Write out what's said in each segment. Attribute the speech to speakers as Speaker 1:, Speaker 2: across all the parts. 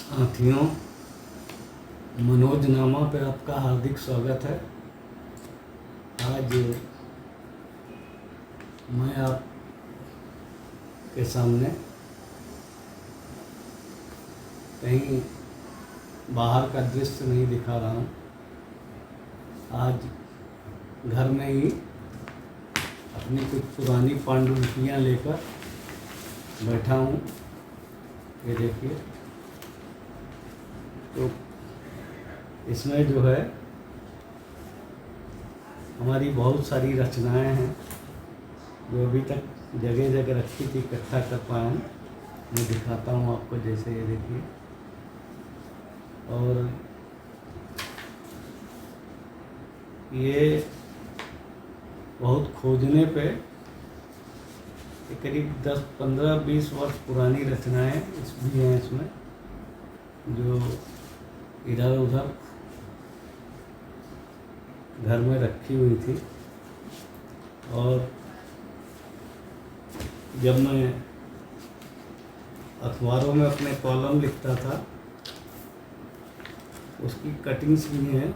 Speaker 1: साथियों, मनोजनामा पे आपका हार्दिक स्वागत है। आज मैं आपके सामने कहीं बाहर का दृश्य नहीं दिखा रहा हूँ। आज घर में ही अपनी कुछ पुरानी पांडुलिपियाँ लेकर बैठा हूँ। ये देखिए, तो इसमें जो है हमारी बहुत सारी रचनाएं हैं जो अभी तक जगह जगह रखी थी, इकट्ठा कर पाया हूँ। मैं दिखाता हूँ आपको, जैसे ये देखिए। और ये बहुत खोजने पे करीब 10, 15, 20 वर्ष पुरानी रचनाएं भी हैं इसमें, जो इधर उधर घर में रखी हुई थी। और जब मैं अखबारों में अपने कॉलम लिखता था, उसकी कटिंग्स भी हैं।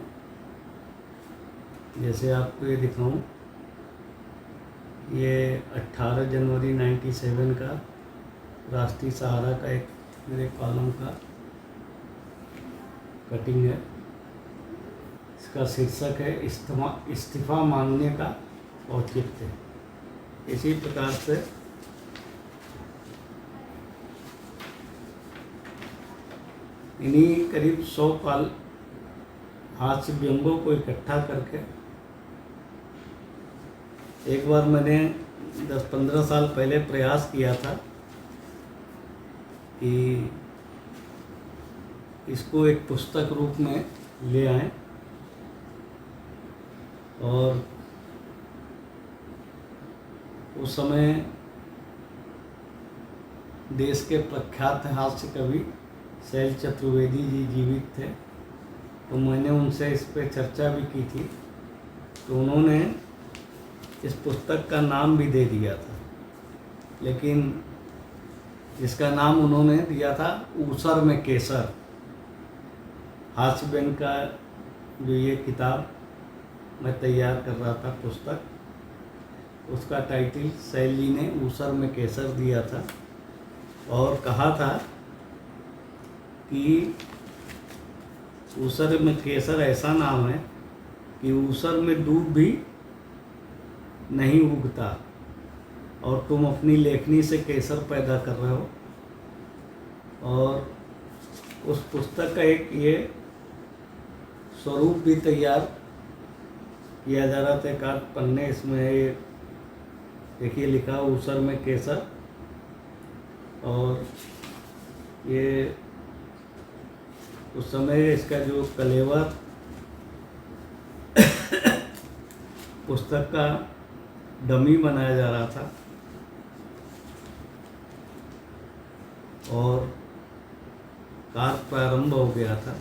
Speaker 1: जैसे आपको ये दिखाऊं, ये 18 जनवरी 97 का राष्ट्रीय सहारा का एक मेरे कॉलम का कटिंग है। इसका शीर्षक है इस्तीफा मांगने का औचित्य। इसी प्रकार से इन्हीं करीब 100 हास्य व्यंगों को इकट्ठा करके एक बार मैंने 10-15 साल पहले प्रयास किया था कि इसको एक पुस्तक रूप में ले आएं। और उस समय देश के प्रख्यात हास्य कवि शैल चतुर्वेदी जी जीवित थे, तो मैंने उनसे इस पर चर्चा भी की थी। तो उन्होंने इस पुस्तक का नाम भी दे दिया था, लेकिन इसका नाम उन्होंने दिया था ऊसर में केसर। हास्य व्यंग का जो ये किताब मैं तैयार कर रहा था, पुस्तक, उसका टाइटल शैल जी ने ऊसर में केसर दिया था। और कहा था कि ऊसर में केसर ऐसा नाम है कि ऊसर में दूब भी नहीं उगता और तुम अपनी लेखनी से केसर पैदा कर रहे हो। और उस पुस्तक का एक ये स्वरूप भी तैयार किया जा रहा था। एक आध पन्ने इसमें ये देखिए लिखा, ऊसर में केसर। और ये उस समय इसका जो कलेवर पुस्तक का डमी बनाया जा रहा था, और कार्य प्रारंभ हो गया था।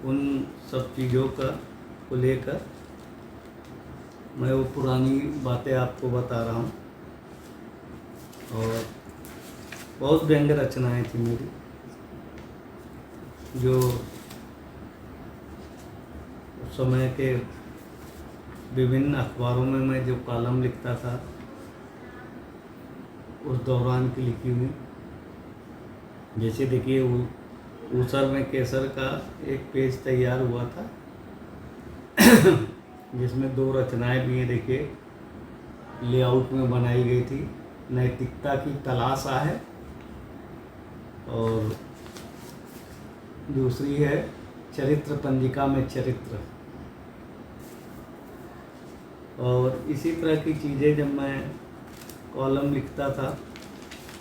Speaker 1: उन सब चीज़ों को लेकर मैं वो पुरानी बातें आपको बता रहा हूँ। और बहुत व्यंग रचनाएं थी मेरी, जो उस समय के विभिन्न अखबारों में मैं जो कॉलम लिखता था उस दौरान की लिखी हुई। जैसे देखिए, ऊसर में केसर का एक पेज तैयार हुआ था जिसमें 2 रचनाएं भी हैं। देखिए, लेआउट में बनाई गई थी। नैतिकता की तलाश है, और दूसरी है चरित्र पंजिका में चरित्र। और इसी तरह की चीज़ें जब मैं कॉलम लिखता था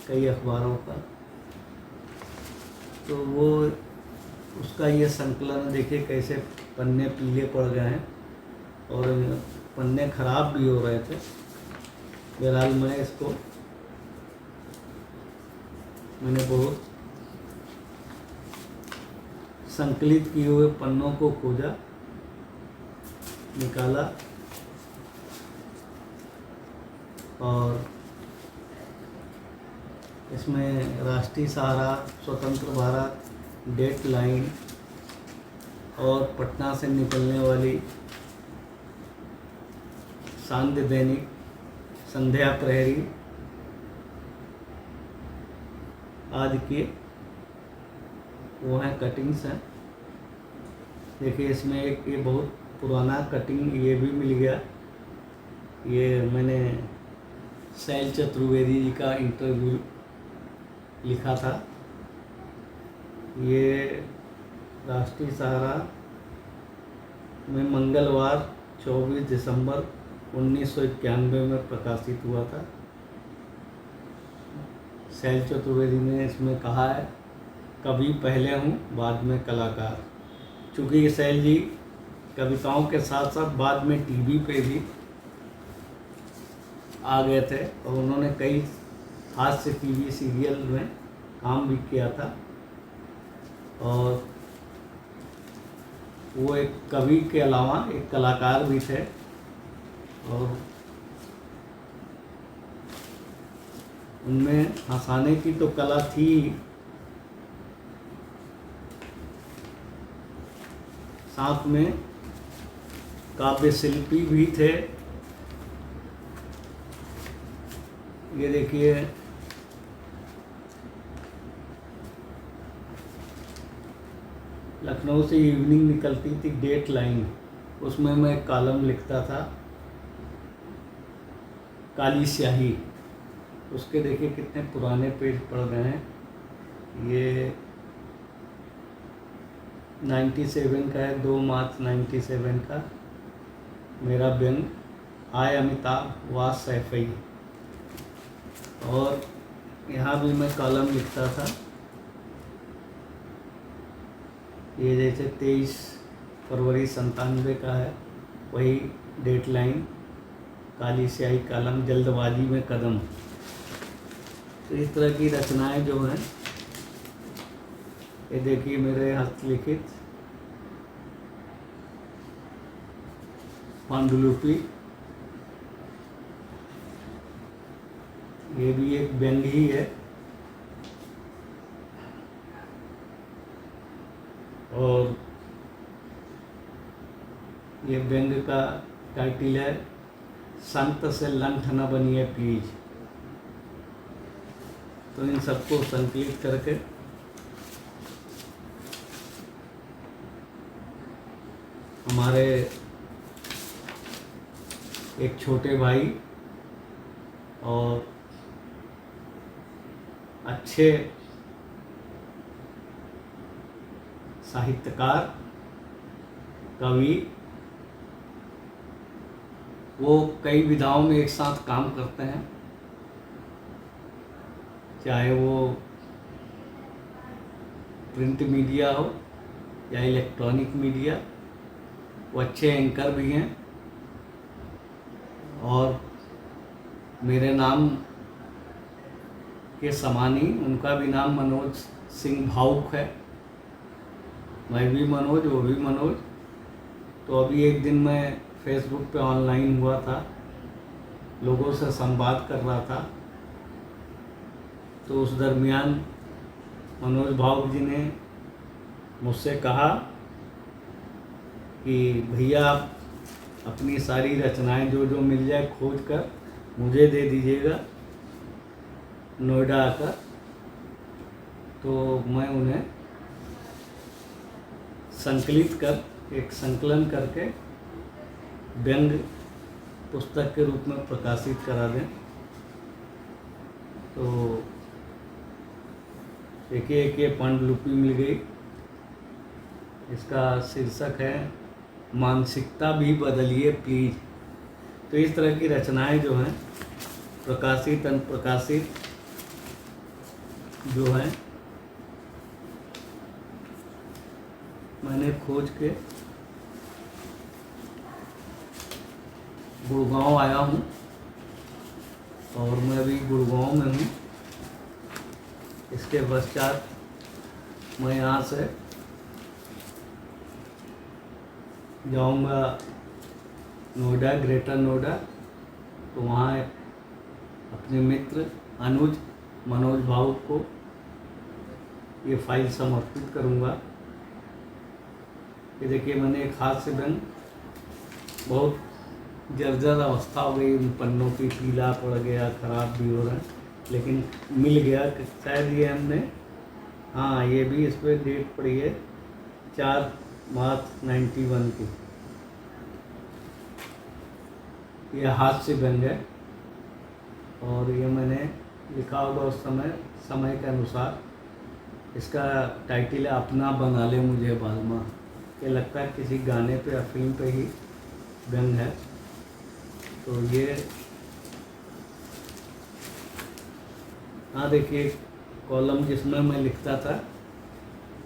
Speaker 1: कई अखबारों का, तो वो उसका ये संकलन देखिए कैसे पन्ने पीले पड़ गए हैं और पन्ने खराब भी हो रहे थे। बहरहाल मैंने बहुत संकलित किए हुए पन्नों को खोजा, निकाला, और इसमें राष्ट्रीय सहारा, स्वतंत्र भारत, डेडलाइन और पटना से निकलने वाली सांध्य दैनिक, संध्या प्रहरी आदि के वो हैं कटिंग्स हैं। देखिए इसमें एक ये बहुत पुराना कटिंग ये भी मिल गया। ये मैंने शैल चतुर्वेदी जी का इंटरव्यू लिखा था। ये राष्ट्रीय सहारा में मंगलवार 24 दिसंबर 1991 में प्रकाशित हुआ था। शैल चतुर्वेदी ने इसमें कहा है, कभी पहले हूँ बाद में कलाकार। चूँकि ये शैल जी कविताओं के साथ साथ बाद में टीवी पे भी आ गए थे और उन्होंने कई हास्य टीवी सीरियल में काम भी किया था। और वो एक कवि के अलावा एक कलाकार भी थे और उनमें हंसाने की तो कला थी, साथ में काव्य शिल्पी भी थे। ये देखिए लखनऊ से इवनिंग निकलती थी डेडलाइन, उसमें मैं कॉलम लिखता था काली स्याही। उसके देखिए कितने पुराने पेज पड़ गए हैं। ये 97 का है, 2 मार्च 97 का। मेरा व्यंग आय अमिताभ वा सैफई। और यहाँ भी मैं कॉलम लिखता था। ये जैसे 23 फरवरी 97 का है, वही डेडलाइन, काली स्याही कॉलम, जल्दबाजी में कदम। तो इस तरह की रचनाएं जो हैं, ये देखिए मेरे हस्तलिखित पांडुलिपि। ये भी एक व्यंग ही है। और ये व्यंग का टाइटल है, संत से लंठ न बनिए प्लीज। तो इन सबको संकलित करके हमारे एक छोटे भाई और अच्छे साहित्यकार, कवि, वो कई विधाओं में एक साथ काम करते हैं, चाहे वो प्रिंट मीडिया हो या इलेक्ट्रॉनिक मीडिया। वो अच्छे एंकर भी हैं। और मेरे नाम के समान ही उनका भी नाम मनोज सिंह भावुक है। मैं भी मनोज, वो भी मनोज। तो अभी एक दिन मैं फेसबुक पे ऑनलाइन हुआ था, लोगों से संवाद कर रहा था। तो उस दरमियान मनोज भावुक जी ने मुझसे कहा कि भैया आप अपनी सारी रचनाएं जो जो मिल जाए खोज कर मुझे दे दीजिएगा नोएडा आकर। तो मैं उन्हें संकलित कर एक संकलन करके व्यंग पुस्तक के रूप में प्रकाशित करा दें। तो देखिए एक ये पांडुलिपि मिल गई। इसका शीर्षक है, मानसिकता भी बदलिए प्लीज। तो इस तरह की रचनाएं जो हैं, प्रकाशित अनप्रकाशित जो हैं, मैंने खोज के गुड़गांव आया हूँ और मैं अभी गुड़गांव में हूँ। इसके पश्चात मैं यहाँ से जाऊँगा नोएडा, ग्रेटर नोएडा। तो वहाँ अपने मित्र अनुज मनोज भावुक को ये फाइल समर्पित करूँगा। ये देखिए, मैंने एक हाथ से व्यंग, बहुत जर्जर अवस्था हो गई, उन पन्नों की पीला पड़ गया, ख़राब भी हो रहा है, लेकिन मिल गया। शायद ये हमने, हाँ, ये भी इस पर डेट पड़ी है 4 मार्च 91 की। ये हाथ से व्यंग है और ये मैंने लिखा होगा उस समय के अनुसार। इसका टाइटल है अपना बना ले मुझे बालमा। ये लगता है किसी गाने पे या फिल्म पे ही व्यंग है। तो ये, हाँ देखिए, कॉलम जिसमें मैं लिखता था,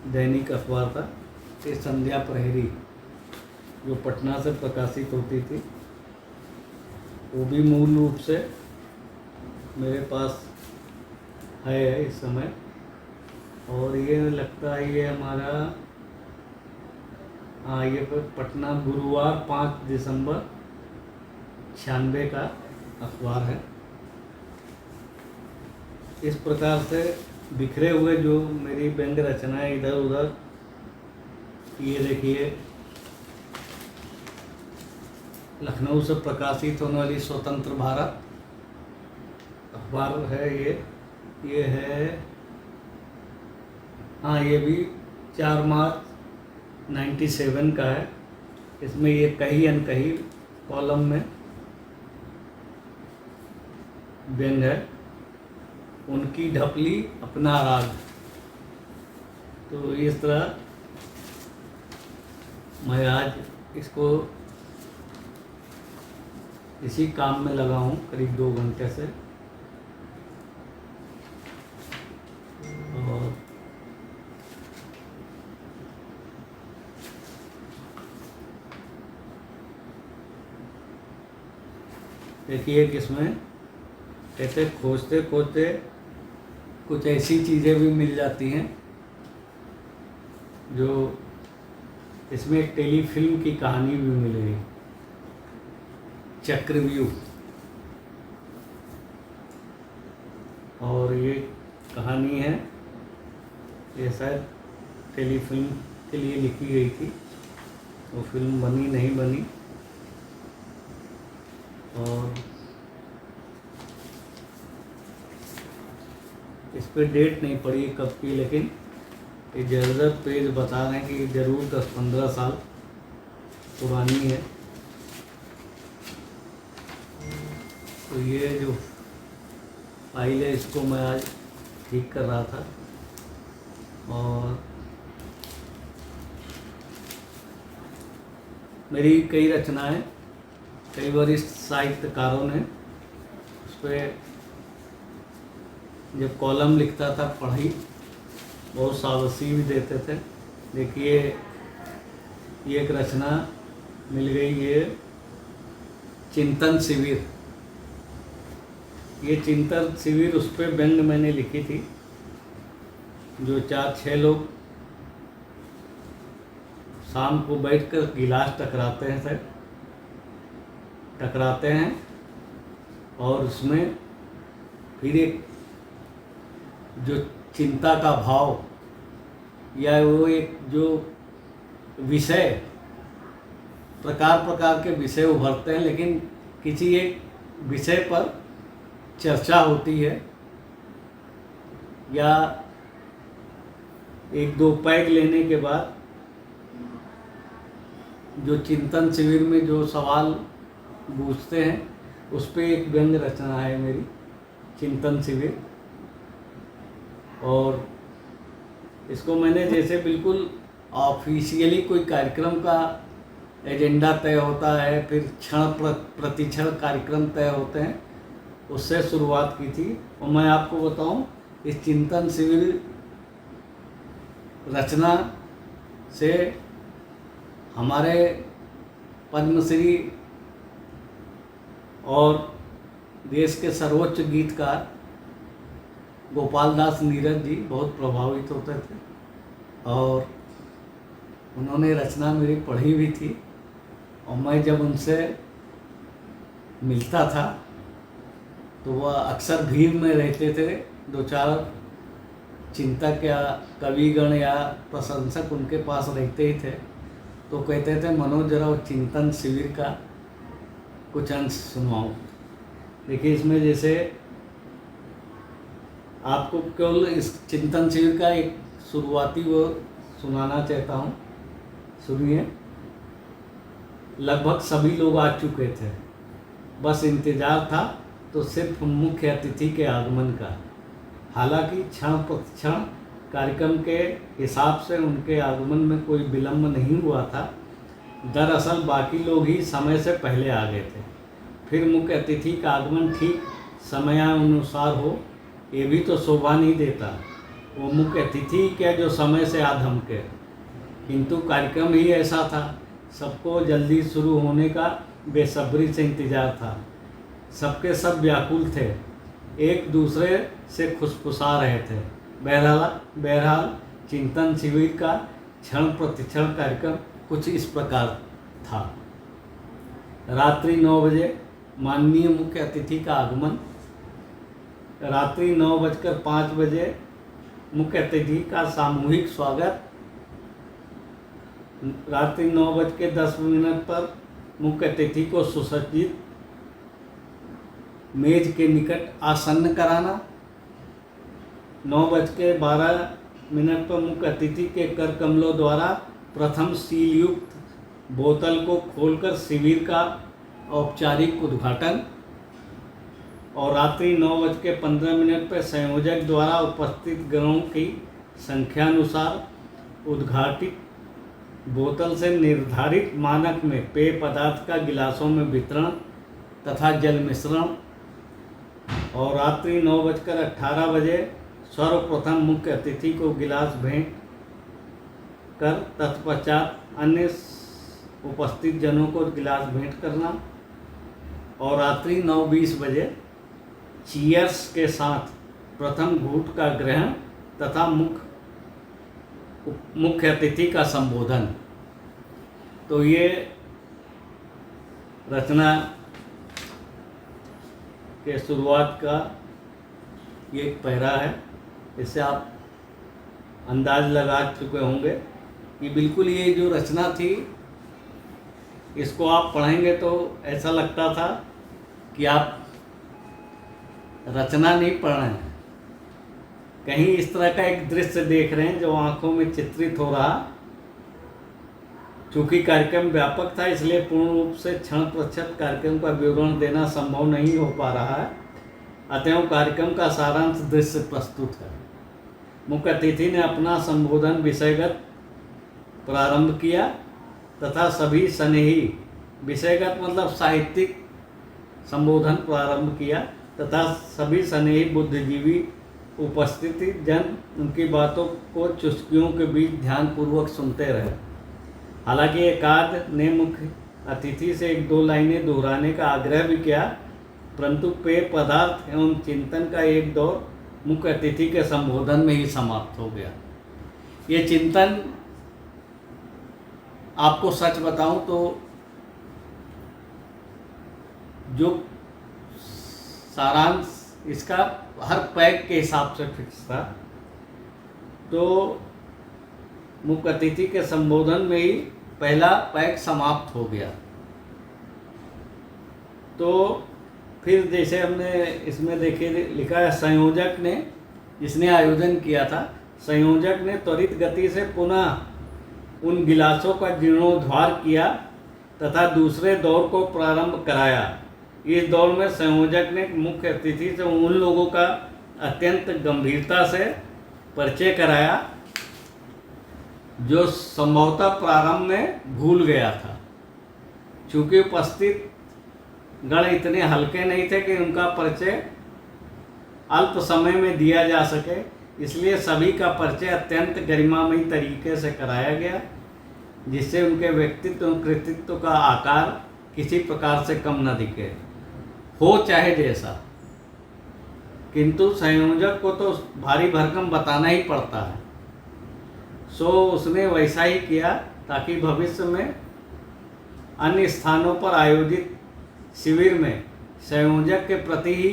Speaker 1: दैनिक अखबार था, ये संध्या प्रहरी जो पटना से प्रकाशित होती थी, वो भी मूल रूप से मेरे पास है इस समय। और ये लगता है ये हमारा, हाँ, ये पटना गुरुवार 5 दिसंबर 96 का अखबार है। इस प्रकार से बिखरे हुए जो मेरी व्यंग रचनाएं इधर उधर, ये देखिए, लखनऊ से प्रकाशित होने वाली स्वतंत्र भारत अखबार है ये है, हाँ, ये भी 4 मार्च 97 का है। इसमें ये कहीं अनकहीं कॉलम में व्यंग है। उनकी ढपली अपना राग। तो इस तरह मैं आज इसको इसी काम में लगा हूँ करीब 2 घंटे से। और देखिए, किसमें ऐसे खोजते खोजते कुछ ऐसी चीज़ें भी मिल जाती हैं जो, इसमें एक टेलीफिल्म की कहानी भी मिल गई, चक्रव्यूह। और ये कहानी है, ये शायद टेलीफिल्म के लिए लिखी गई थी, वो फिल्म बनी नहीं बनी। और इस पे डेट नहीं पड़ी कब की, लेकिन ये जर्जर पेज बता रहे हैं कि ज़रूर 10-15 साल पुरानी है। तो ये जो फाइल है, इसको मैं आज ठीक कर रहा था। और मेरी कई रचनाएं कई वरिष्ठ साहित्यकारों ने उस पर, जब कॉलम लिखता था, पढ़ी, बहुत शाबाशी भी देते थे। देखिए, ये एक रचना मिल गई, ये चिंतन शिविर। ये चिंतन शिविर, उस पर व्यंग मैंने लिखी थी, जो 4-6 लोग शाम को बैठकर गिलास टकराते हैं और उसमें फिर एक जो चिंता का भाव या वो एक जो विषय, प्रकार के विषय उभरते हैं, लेकिन किसी एक विषय पर चर्चा होती है या 1-2 पैग लेने के बाद जो चिंतन शिविर में जो सवाल पूछते हैं, उस पर एक व्यंग रचना है मेरी, चिंतन शिविर। और इसको मैंने, जैसे बिल्कुल ऑफिशियली कोई कार्यक्रम का एजेंडा तय होता है, फिर क्षण प्रतिक्षण कार्यक्रम तय होते हैं, उससे शुरुआत की थी। और मैं आपको बताऊं, इस चिंतन शिविर रचना से हमारे पद्मश्री और देश के सर्वोच्च गीतकार गोपाल दास नीरज जी बहुत प्रभावित होते थे। और उन्होंने रचना मेरी पढ़ी भी थी। और मैं जब उनसे मिलता था तो वह अक्सर भीड़ में रहते थे, दो चार चिंतक या कविगण या प्रशंसक उनके पास रहते ही थे, तो कहते थे मनोज जरा वो चिंतन शिविर का कुछ अंश सुनवाओ। देखिए इसमें जैसे आपको केवल इस चिंतन शिविर का एक शुरुआती वो सुनाना चाहता हूँ, सुनिए। लगभग सभी लोग आ चुके थे, बस इंतज़ार था तो सिर्फ मुख्य अतिथि के आगमन का। हालांकि क्षण प्रतिक्षण कार्यक्रम के हिसाब से उनके आगमन में कोई विलंब नहीं हुआ था। दरअसल बाकी लोग ही समय से पहले आ गए थे। फिर मुख्य अतिथि का आगमन ठीक समयानुसार हो, ये भी तो शोभा नहीं देता। वो मुख्य अतिथि क्या जो समय से आ धमके, किंतु कार्यक्रम ही ऐसा था। सबको जल्दी शुरू होने का बेसब्री से इंतज़ार था। सबके सब व्याकुल थे, एक दूसरे से खुशफुसा रहे थे। बहरहाल चिंतन शिविर का क्षण प्रतिक्षण कार्यक्रम कुछ इस प्रकार था। रात्रि 9 बजे माननीय मुख्य अतिथि का आगमन। रात्रि 9:05 बजे मुख्य अतिथि का सामूहिक स्वागत। रात्रि 9:10 पर मुख्य अतिथि को सुसज्जित मेज के निकट आसन्न कराना। 9:12 पर मुख्य अतिथि के कर कमलों द्वारा प्रथम सील युक्त बोतल को खोलकर शिविर का औपचारिक उद्घाटन। और रात्रि 9:15 पर संयोजक द्वारा उपस्थित गणों की संख्यानुसार उद्घाटित बोतल से निर्धारित मानक में पेय पदार्थ का गिलासों में वितरण तथा जल मिश्रण। और रात्रि 9:18 बजे सर्वप्रथम मुख्य अतिथि को गिलास भेंट कर तत्पश्चात अन्य उपस्थित जनों को गिलास भेंट करना। और रात्रि 9:20 बजे चीयर्स के साथ प्रथम घूंट का ग्रहण तथा मुख्य अतिथि का संबोधन। तो ये रचना के शुरुआत का ये एक पैरा है। इससे आप अंदाज लगा चुके होंगे कि बिल्कुल ये जो रचना थी, इसको आप पढ़ेंगे तो ऐसा लगता था कि आप रचना नहीं पढ़ रहे हैं, कहीं इस तरह का एक दृश्य देख रहे हैं जो आंखों में चित्रित हो रहा। चूँकि कार्यक्रम व्यापक था, इसलिए पूर्ण रूप से क्षण प्रतिशत कार्यक्रम का विवरण देना संभव नहीं हो पा रहा है। अतएव कार्यक्रम का सारांश दृश्य प्रस्तुत है। मुख्य अतिथि ने अपना संबोधन विषयगत प्रारंभ किया तथा सभी स्नेही, विषयगत मतलब साहित्यिक संबोधन प्रारंभ किया तथा सभी स्नेही बुद्धिजीवी उपस्थिति जन उनकी बातों को चुस्कियों के बीच ध्यानपूर्वक सुनते रहे। हालांकि एकाध ने मुख्य अतिथि से 1-2 लाइनें दोहराने का आग्रह भी किया, परंतु पेय पदार्थ एवं चिंतन का एक दौर मुख्य अतिथि के संबोधन में ही समाप्त हो गया। ये चिंतन, आपको सच बताऊं तो जो सारांश इसका हर पैक के हिसाब से फिक्स था, तो मुख्य अतिथि के संबोधन में ही पहला पैक समाप्त हो गया। तो फिर जैसे हमने इसमें देखे लिखा है, संयोजक ने, जिसने आयोजन किया था, संयोजक ने त्वरित गति से पुनः उन गिलासों का जीर्णोद्धार किया तथा दूसरे दौर को प्रारंभ कराया। इस दौर में संयोजक ने मुख्य अतिथि से उन लोगों का अत्यंत गंभीरता से परिचय कराया जो संभवतः प्रारंभ में भूल गया था। चूँकि उपस्थित गण इतने हल्के नहीं थे कि उनका परिचय अल्प समय में दिया जा सके, इसलिए सभी का परिचय अत्यंत गरिमामयी तरीके से कराया गया, जिससे उनके व्यक्तित्व और कृतित्व का आकार किसी प्रकार से कम न दिखे, हो चाहे जैसा। किंतु संयोजक को तो भारी भरकम बताना ही पड़ता है, सो उसने वैसा ही किया ताकि भविष्य में अन्य स्थानों पर आयोजित शिविर में संयोजक के प्रति ही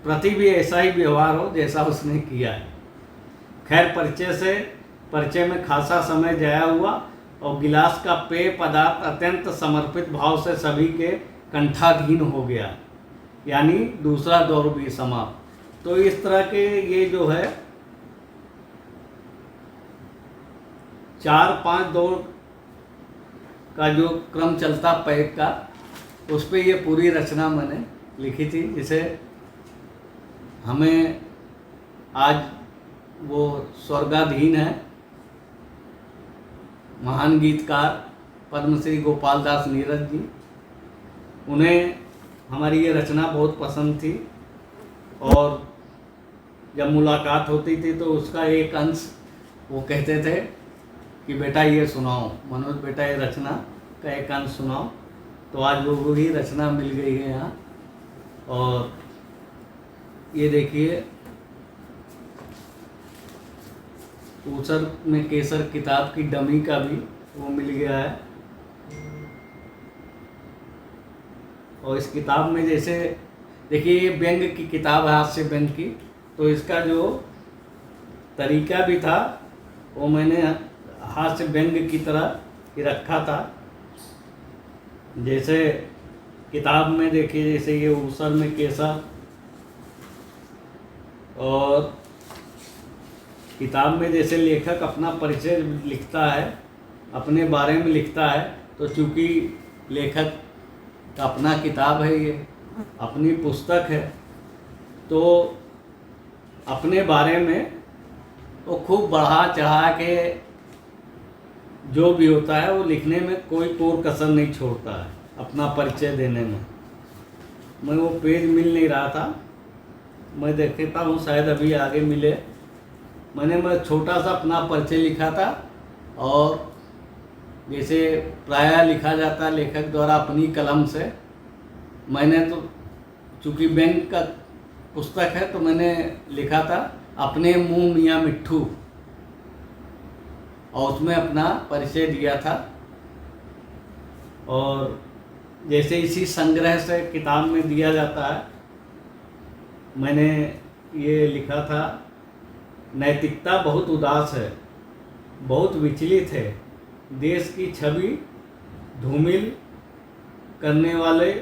Speaker 1: प्रति भी ऐसा ही व्यवहार हो जैसा उसने किया है। खैर, परिचय में खासा समय जाया हुआ और गिलास का पेय पदार्थ अत्यंत समर्पित भाव से सभी के कंठाधीन हो गया, यानी दूसरा दौर भी समाप्त। तो इस तरह के ये जो है 4-5 दौर का जो क्रम चलता पैक का, उस पर ये पूरी रचना मैंने लिखी थी, जिसे हमें आज वो स्वर्गाधीन है महान गीतकार पद्मश्री गोपाल दास नीरज जी। उन्हें हमारी ये रचना बहुत पसंद थी और जब मुलाकात होती थी तो उसका एक अंश वो कहते थे कि बेटा ये सुनाओ, मनोज बेटा ये रचना का एक अंश सुनाओ। तो आज वो वही रचना मिल गई है यहाँ। और ये देखिए, ऊसर में केसर किताब की डमी का भी वो मिल गया है। और इस किताब में जैसे देखिए, ये व्यंग की किताब है, हास्य व्यंग की, तो इसका जो तरीका भी था वो मैंने हास्य व्यंग की तरह ही रखा था। जैसे किताब में देखिए, जैसे ये ऊसर में केसर, और किताब में जैसे लेखक अपना परिचय लिखता है, अपने बारे में लिखता है, तो चूँकि लेखक का अपना किताब है, ये अपनी पुस्तक है, तो अपने बारे में वो खूब बढ़ा चढ़ा के जो भी होता है वो लिखने में कोई कोर कसर नहीं छोड़ता है अपना परिचय देने में। मैं वो पेज मिल नहीं रहा था, मैं देखता हूँ शायद अभी आगे मिले। मैं छोटा सा अपना परिचय लिखा था, और जैसे प्रायः लिखा जाता लेखक द्वारा अपनी कलम से, मैंने तो चूँकि बैंक का पुस्तक है तो मैंने लिखा था अपने मुँह मियाँ मिट्ठू, और उसमें अपना परिचय दिया था। और जैसे इसी संग्रह से किताब में दिया जाता है, मैंने ये लिखा था, नैतिकता बहुत उदास है, बहुत विचलित है, देश की छवि धूमिल करने वाले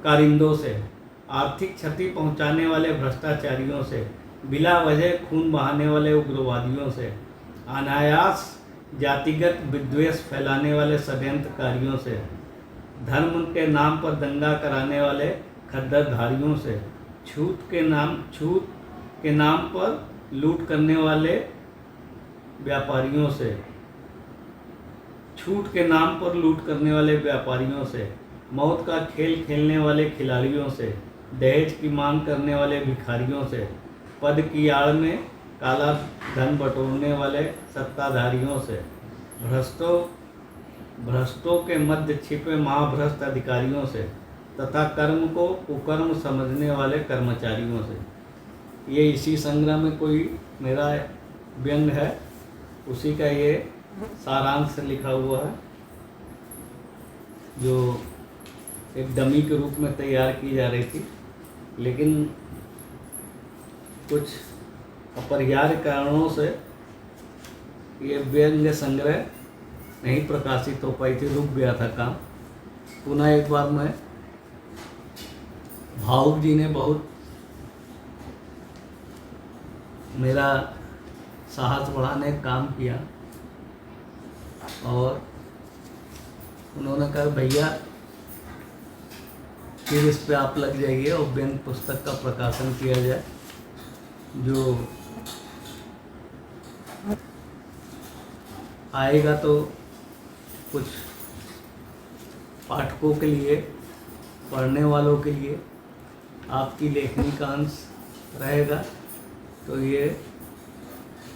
Speaker 1: कारिंदों से, आर्थिक क्षति पहुंचाने वाले भ्रष्टाचारियों से, बिला वजह खून बहाने वाले उग्रवादियों से, अनायास जातिगत विद्वेष फैलाने वाले षड्यंत्रकारियों से, धर्म के नाम पर दंगा कराने वाले खद्दरधारियों से, छूट के नाम पर लूट करने वाले व्यापारियों से, छूट के नाम पर लूट करने वाले व्यापारियों से, मौत का खेल खेलने वाले खिलाड़ियों से, दहेज की मांग करने वाले भिखारियों से, पद की आड़ में काला धन बटोरने वाले सत्ताधारियों से, भ्रष्टों के मध्य छिपे महाभ्रष्ट अधिकारियों से, तथा कर्म को कुकर्म समझने वाले कर्मचारियों से। ये इसी संग्रह में कोई मेरा व्यंग है, उसी का ये सारांश लिखा हुआ है, जो एक डमी के रूप में तैयार की जा रही थी, लेकिन कुछ अपरिहार्य कारणों से ये व्यंग्य संग्रह नहीं प्रकाशित हो पाई थी, रुक गया था काम। पुनः एक बार मैं, भावुक जी ने बहुत मेरा साहस बढ़ाने का काम किया, और उन्होंने कहा भैया फिर इस पे आप लग जाइए और व्यंग पुस्तक का प्रकाशन किया जाए, जो आएगा तो कुछ पाठकों के लिए, पढ़ने वालों के लिए आपकी लेखनी का अंश रहेगा, तो ये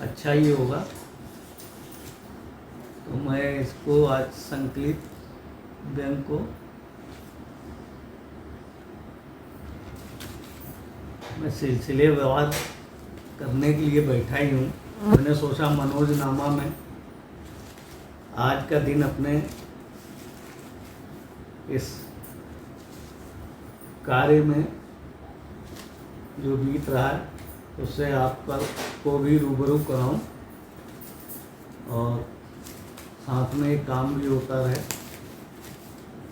Speaker 1: अच्छा ही होगा। तो मैं इसको आज संकलित व्यंग को मैं सिलसिले व्यवहार करने के लिए बैठा ही हूँ। मैंने सोचा मनोज नामा में आज का दिन अपने इस कार्य में जो बीत रहा है उससे आपका को भी रूबरू कराऊं और साथ में एक काम भी होता रहे।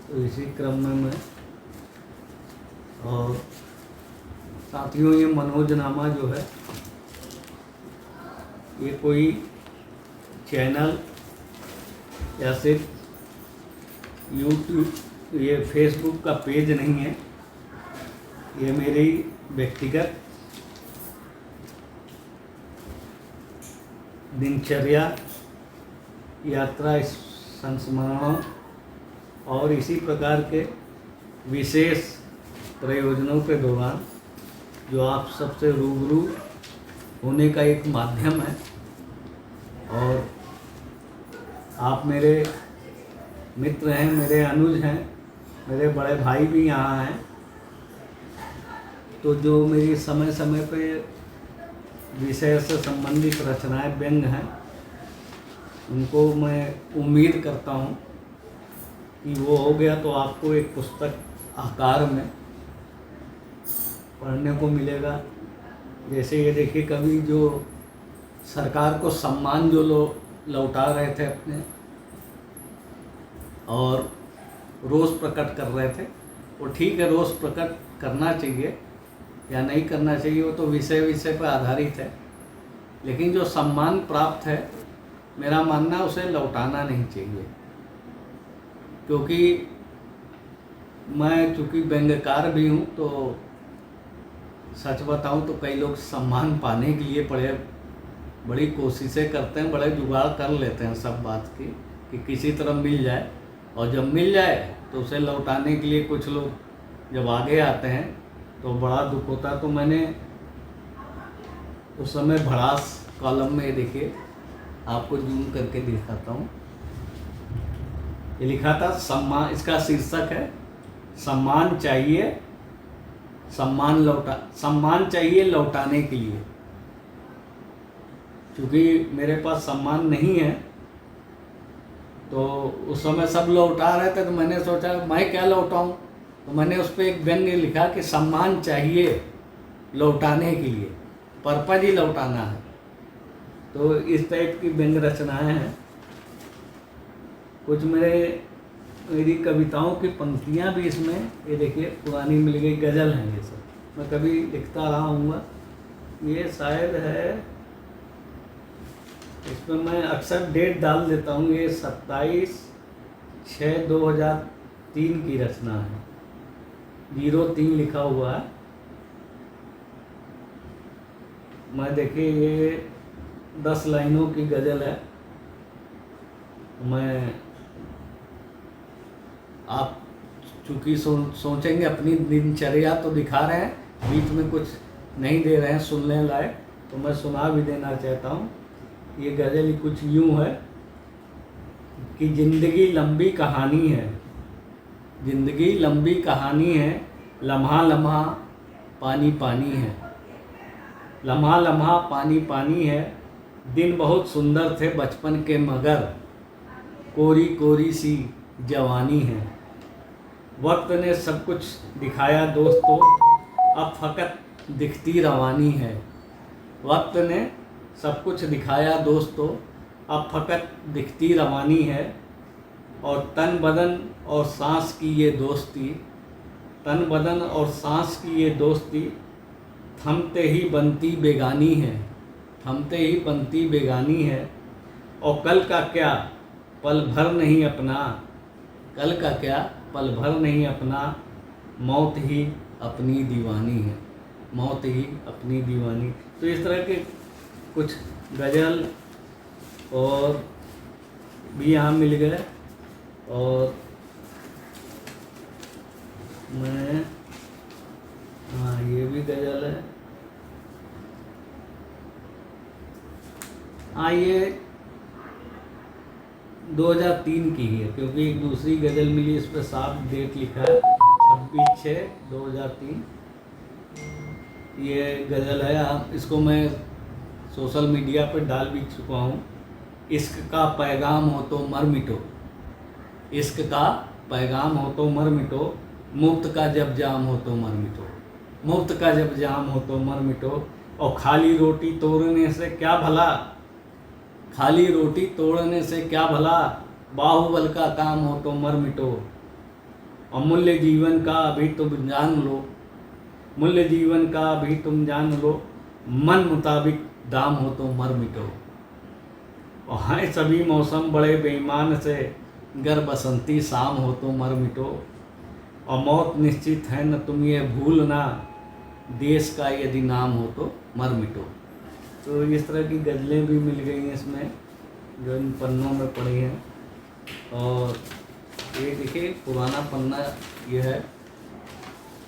Speaker 1: तो इसी क्रम में मैं और साथियों, ये मनोजनामा जो है ये कोई चैनल या सिर्फ यूट्यूब ये फेसबुक का पेज नहीं है, ये मेरी व्यक्तिगत दिनचर्या, यात्रा, संस्मरणों और इसी प्रकार के विशेष प्रयोजनों के दौरान जो आप सबसे रूबरू होने का एक माध्यम है। और आप मेरे मित्र हैं, मेरे अनुज हैं, मेरे बड़े भाई भी यहाँ हैं। तो जो मेरी समय समय पे विषय से संबंधित रचनाएं, व्यंग हैं, उनको मैं उम्मीद करता हूँ कि वो हो गया तो आपको एक पुस्तक आकार में पढ़ने को मिलेगा। जैसे ये देखिए, कभी जो सरकार को सम्मान जो लौटा रहे थे अपने और रोष प्रकट कर रहे थे, वो ठीक है, रोष प्रकट करना चाहिए या नहीं करना चाहिए, वो तो विषय पर आधारित है। लेकिन जो सम्मान प्राप्त है, मेरा मानना उसे लौटाना नहीं चाहिए। क्योंकि मैं चूँकि व्यंग्यकार भी हूँ, तो सच बताऊँ तो कई लोग सम्मान पाने के लिए बड़ी कोशिशें करते हैं, बड़े जुगाड़ कर लेते हैं सब बात की कि किसी तरह मिल जाए। और जब मिल जाए तो उसे लौटाने के लिए कुछ लोग जब आगे आते हैं तो बड़ा दुख होता है। तो मैंने उस समय भड़ास कॉलम में, देखिए आपको जूम करके दिखाता हूँ, ये लिखा था सम्मान, इसका शीर्षक है सम्मान चाहिए, सम्मान चाहिए लौटाने के लिए। क्योंकि मेरे पास सम्मान नहीं है, तो उस समय सब लौटा रहे थे, तो मैंने सोचा मैं क्या लौटाऊं। तो मैंने उस पर एक व्यंग्य लिखा कि सम्मान चाहिए लौटाने के लिए, पर्पज ही लौटाना है। तो इस टाइप की व्यंग्य रचनाएं हैं। कुछ मेरी कविताओं की पंक्तियां भी इसमें, ये देखिए पुरानी मिल गई, गज़ल हैं ये सब, मैं कभी लिखता रहा हूँ। ये शायद है, इसमें मैं अक्सर डेट डाल देता हूँ, ये 27/6/2003 की रचना है, 03 लिखा हुआ है। मैं देखिए ये 10 लाइनों की गज़ल है। मैं आप चूँकि सोचेंगे अपनी दिनचर्या तो दिखा रहे हैं, बीच में कुछ नहीं दे रहे हैं सुनने लायक, तो मैं सुना भी देना चाहता हूँ। ये गज़ल कुछ यूँ है कि जिंदगी लंबी कहानी है, जिंदगी लंबी कहानी है, लम्हा लम्हा पानी पानी है, लम्हा लम्हा पानी पानी है। दिन बहुत सुंदर थे बचपन के मगर कोरी कोरी सी जवानी है। वक्त ने सब कुछ दिखाया दोस्तों, अब फ़कत दिखती रवानी है। वक्त ने सब कुछ दिखाया दोस्तों, अब फ़कत दिखती रवानी है। और तन बदन और सांस की ये दोस्ती, तन बदन और सांस की ये दोस्ती, थमते ही बनती बेगानी है, थमते ही बनती बेगानी है। और कल का क्या पल भर नहीं अपना, कल का क्या पल भर नहीं अपना, मौत ही अपनी दीवानी है, मौत ही अपनी दीवानी। तो इस तरह के कुछ गज़ल और भी यहाँ मिल गए। और मैं, हाँ ये भी गज़ल है। हाँ ये 2003 की है, क्योंकि एक दूसरी गज़ल मिली, इस पर साफ डेट लिखा है 26/6/2003। ये गज़ल है, आप इसको मैं सोशल मीडिया पर डाल भी चुका हूँ। इश्क का पैगाम हो तो मर मिटो, इश्क का पैगाम हो तो मर मिटो, मुफ्त का जब जाम हो तो मर मिटो। मुफ्त का जब जाम हो तो मर मिटो, और खाली रोटी तोड़ने से क्या भला, खाली रोटी तोड़ने से क्या भला, बाहुबल का काम हो तो मर मिटो। अमूल्य जीवन का अभी तुम जान लो, मूल्य जीवन का अभी तुम जान लो, मन मुताबिक दाम हो तो मर मिटो। और हैं सभी मौसम बड़े बेईमान से, गर बसंती शाम हो तो मर मिटो। और मौत निश्चित है न तुम ये भूलना, देश का यदि नाम हो तो मर मिटो। तो इस तरह की गज़लें भी मिल गई हैं इसमें, जो इन पन्नों में पढ़ी हैं। और ये देखिए पुराना पन्ना ये है,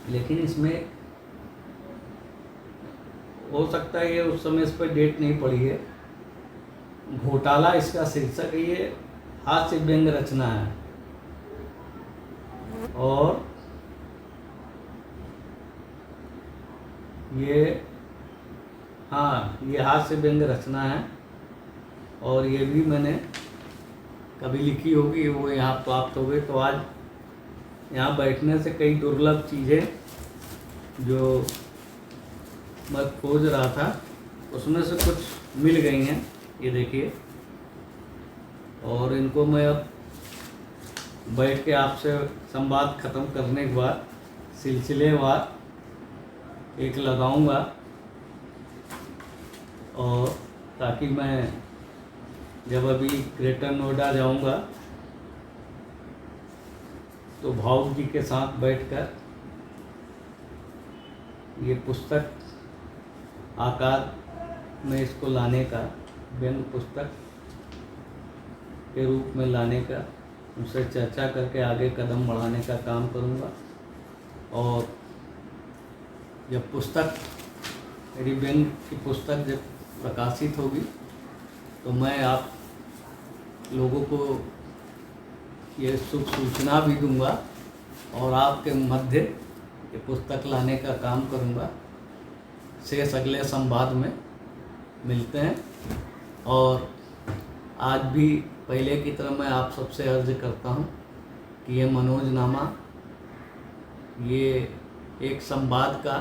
Speaker 1: लेकिन इसमें हो सकता है ये उस समय इस पर डेट नहीं पड़ी है। घोटाला इसका शीर्षक है, ये हास्य व्यंग रचना है। और ये हाँ, ये हास्य व्यंग रचना है। और ये भी मैंने कभी लिखी होगी, वो यहाँ प्राप्त हो गई। तो आज यहाँ बैठने से कई दुर्लभ चीज़ें जो मैं खोज रहा था उसमें से कुछ मिल गई हैं, ये देखिए। और इनको मैं अब बैठ के आपसे संवाद ख़त्म करने के बाद सिलसिलेवार एक लगाऊंगा, और ताकि मैं जब अभी ग्रेटर नोएडा जाऊंगा तो भाऊ जी के साथ बैठकर ये पुस्तक आकार में इसको लाने का, व्यंग पुस्तक के रूप में लाने का, उनसे चर्चा करके आगे कदम बढ़ाने का काम करूंगा। और जब पुस्तक मेरी व्यंग की पुस्तक जब प्रकाशित होगी तो मैं आप लोगों को ये शुभ सूचना भी दूंगा, और आपके मध्य ये पुस्तक लाने का काम करूंगा। शेष अगले संवाद में मिलते हैं। और आज भी पहले की तरह मैं आप सबसे अर्ज करता हूं कि ये मनोजनामा ये एक संवाद का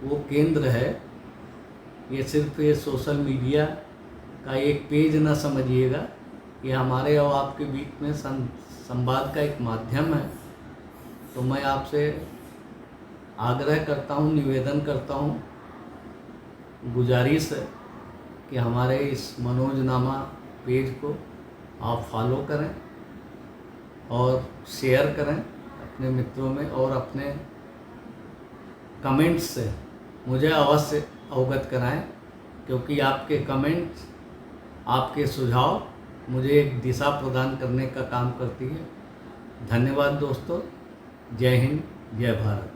Speaker 1: वो केंद्र है। ये सिर्फ ये सोशल मीडिया का एक पेज न समझिएगा, ये हमारे और आपके बीच में संवाद का एक माध्यम है। तो मैं आपसे आग्रह करता हूँ, निवेदन करता हूँ, गुजारिश है कि हमारे इस मनोजनामा पेज को आप फॉलो करें और शेयर करें अपने मित्रों में, और अपने कमेंट्स से मुझे अवश्य अवगत कराएं, क्योंकि आपके कमेंट्स, आपके सुझाव मुझे एक दिशा प्रदान करने का काम करती है। धन्यवाद दोस्तों। जय हिंद, जय भारत।